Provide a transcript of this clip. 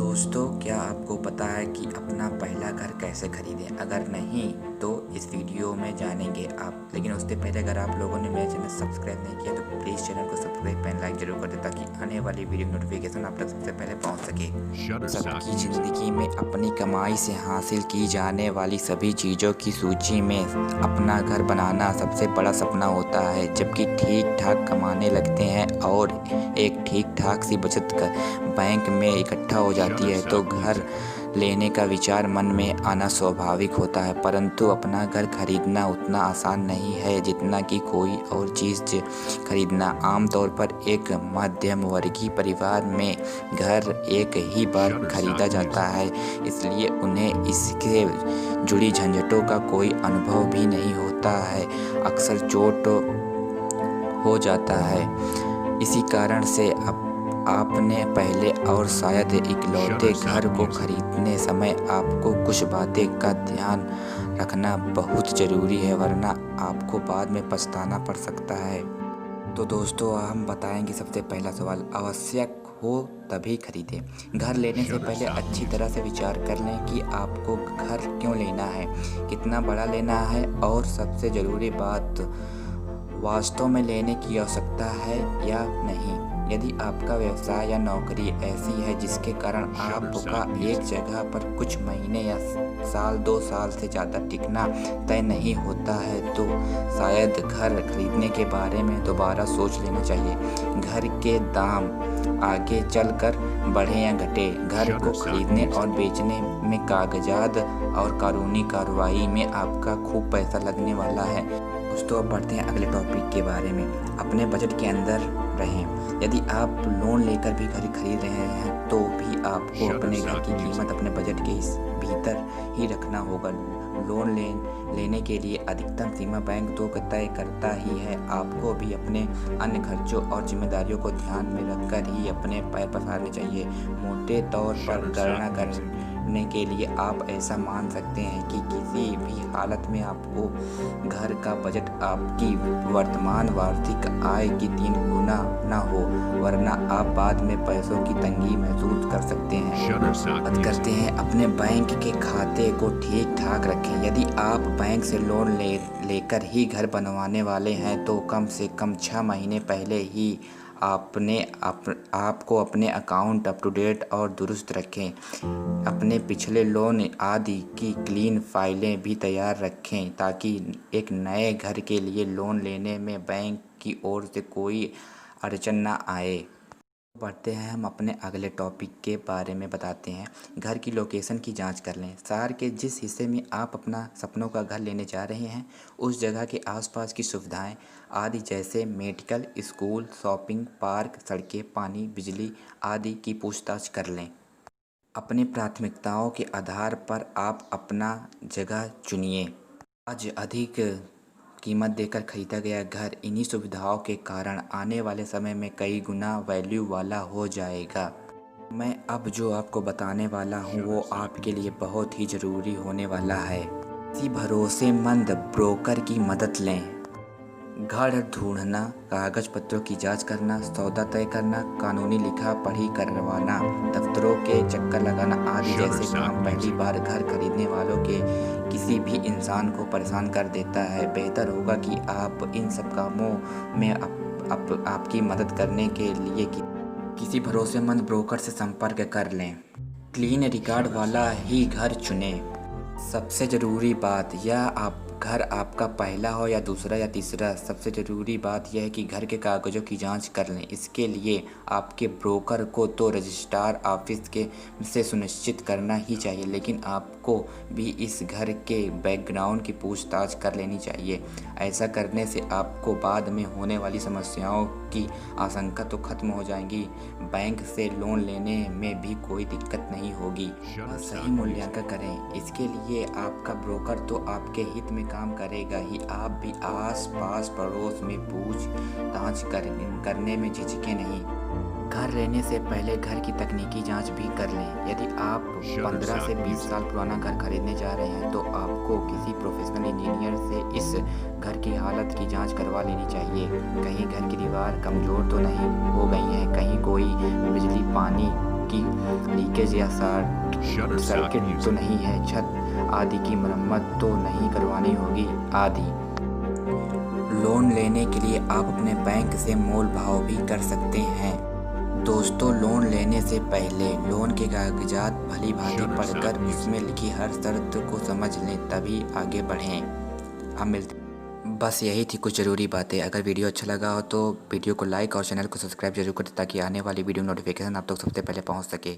दोस्तों, क्या आपको पता है कि अपना पहला घर कैसे खरीदें? अगर नहीं तो इस वीडियो में जानेंगे आप। लेकिन उससे पहले अगर आप लोगों ने मेरे चैनल सब्सक्राइब नहीं किया तो प्लीज़ चैनल को सब्सक्राइब एंड लाइक जरूर कर दें ताकि आने वाली वीडियो नोटिफिकेशन आप तक सबसे पहले पहुंच सके। सबकी ज़िंदगी में अपनी कमाई से हासिल की जाने वाली सभी चीज़ों की सूची में अपना घर बनाना सबसे बड़ा सपना होता है। जबकि ठीक ठाक कमाने लगते हैं और एक ठीक ठाक सी बचत बैंक में इकट्ठा हो जाती है तो घर लेने का विचार मन में आना स्वाभाविक होता है। परंतु अपना घर खरीदना उतना आसान नहीं है जितना कि कोई और चीज़ खरीदना। आमतौर पर एक मध्यम वर्गीय परिवार में घर एक ही बार खरीदा जाता है, इसलिए उन्हें इसके जुड़ी झंझटों का कोई अनुभव भी नहीं होता है। अक्सर चोट हो जाता है। इसी कारण से आपने पहले और शायद इकलौते घर को खरीदने समय आपको कुछ बातें का ध्यान रखना बहुत ज़रूरी है, वरना आपको बाद में पछताना पड़ सकता है। तो दोस्तों, हम बताएंगे सबसे पहला सवाल, आवश्यक हो तभी खरीदें। घर लेने से पहले अच्छी तरह से विचार कर लें कि आपको घर क्यों लेना है, कितना बड़ा लेना है और सबसे ज़रूरी बात, वास्तव में लेने की आवश्यकता है या नहीं। यदि आपका व्यवसाय या नौकरी ऐसी है जिसके कारण आपका एक जगह पर कुछ महीने या साल 2 साल से ज़्यादा टिकना तय नहीं होता है तो शायद घर खरीदने के बारे में दोबारा सोच लेना चाहिए। घर के दाम आगे चलकर बढ़े या घटे, घर को खरीदने और बेचने में कागजात और कानूनी कार्रवाई में आपका खूब पैसा लगने वाला है। दोस्तों, अब बढ़ते हैं अगले टॉपिक के बारे में। अपने बजट के अंदर रहें। यदि आप लोन लेकर भी घर खरीद रहे हैं तो भी आपको अपने घर की कीमत अपने बजट के भीतर ही रखना होगा। लोन लेने के लिए अधिकतम सीमा बैंक तो तय करता ही है। आपको भी अपने अन्य खर्चों और जिम्मेदारियों को ध्यान में रखकर ही अपने पैर पसारने चाहिए। मोटे तौर पर गणना करने के लिए आप ऐसा मान सकते हैं कि किसी भी हालत में आपको घर का बजट आपकी वर्तमान वार्षिक आय की 3 गुना ना हो, वरना आप बाद में पैसों की तंगी महसूस कर सकते हैं। बात करते हैं अपने बैंक के खाते को ठीक ठाक रखें। यदि आप बैंक से लोन लेकर ही घर बनवाने वाले हैं तो कम से कम 6 महीने पहले ही आपको अपने अकाउंट अप टू डेट और दुरुस्त रखें। अपने पिछले लोन आदि की क्लीन फाइलें भी तैयार रखें ताकि एक नए घर के लिए लोन लेने में बैंक की ओर से कोई अड़चन ना आए। बढ़ते हैं हम अपने अगले टॉपिक के बारे में बताते हैं। घर की लोकेशन की जांच कर लें। शहर के जिस हिस्से में आप अपना सपनों का घर लेने जा रहे हैं उस जगह के आसपास की सुविधाएं आदि जैसे मेडिकल, स्कूल, शॉपिंग, पार्क, सड़कें, पानी, बिजली आदि की पूछताछ कर लें। अपनी प्राथमिकताओं के आधार पर आप अपना जगह चुनिए। आज अधिक कीमत देकर खरीदा गया घर इन्हीं सुविधाओं के कारण आने वाले समय में कई गुना वैल्यू वाला हो जाएगा। मैं अब जो आपको बताने वाला हूँ वो आपके लिए बहुत ही ज़रूरी होने वाला है। किसी भरोसेमंद ब्रोकर की मदद लें। घर ढूंढना, कागज पत्रों की जांच करना, सौदा तय करना, कानूनी लिखा पढ़ी करवाना, दफ्तरों के चक्कर लगाना आदि जैसे काम पहली बार घर खरीदने वालों के किसी भी इंसान को परेशान कर देता है। बेहतर होगा कि आप इन सब कामों में आपकी मदद करने के लिए किसी भरोसेमंद ब्रोकर से संपर्क कर लें। क्लीन रिकॉर्ड वाला ही घर चुनें। सबसे ज़रूरी बात, यह घर आपका पहला हो या दूसरा या तीसरा, सबसे ज़रूरी बात यह है कि घर के कागज़ों की जांच कर लें। इसके लिए आपके ब्रोकर को तो रजिस्ट्रार ऑफिस से सुनिश्चित करना ही चाहिए, लेकिन आपको भी इस घर के बैकग्राउंड की पूछताछ कर लेनी चाहिए। ऐसा करने से आपको बाद में होने वाली समस्याओं की आशंका तो खत्म हो जाएगी, बैंक से लोन लेने में भी कोई दिक्कत नहीं होगी। सही मूल्यांकन करें। इसके लिए आपका ब्रोकर तो आपके हित में काम करेगा ही, आप भी आस पास पड़ोस में पूछताछ करने में झिझकें नहीं। घर लेने से पहले घर की तकनीकी जांच भी कर लें। यदि आप 15 से 20 साल पुराना घर खरीदने जा रहे हैं तो आपको किसी प्रोफेशनल इंजीनियर से इस घर की हालत की जांच करवा लेनी चाहिए। कहीं घर की दीवार कमज़ोर तो नहीं हो गई है, कहीं कोई बिजली पानी की लीकेज या सर्किट तो नहीं है, छत आदि की मरम्मत तो नहीं करवानी होगी आदि। लोन लेने के लिए आप अपने बैंक से मोल भाव भी कर सकते हैं। दोस्तों, लोन लेने से पहले लोन के कागजात भली भांति पढ़कर उसमें लिखी हर शर्त को समझ लें, तभी आगे बढ़ें। अब मिलते। बस यही थी कुछ ज़रूरी बातें। अगर वीडियो अच्छा लगा हो तो वीडियो को लाइक और चैनल को सब्सक्राइब जरूर करें ताकि आने वाली वीडियो नोटिफिकेशन आप तक सबसे पहले पहुंच सके।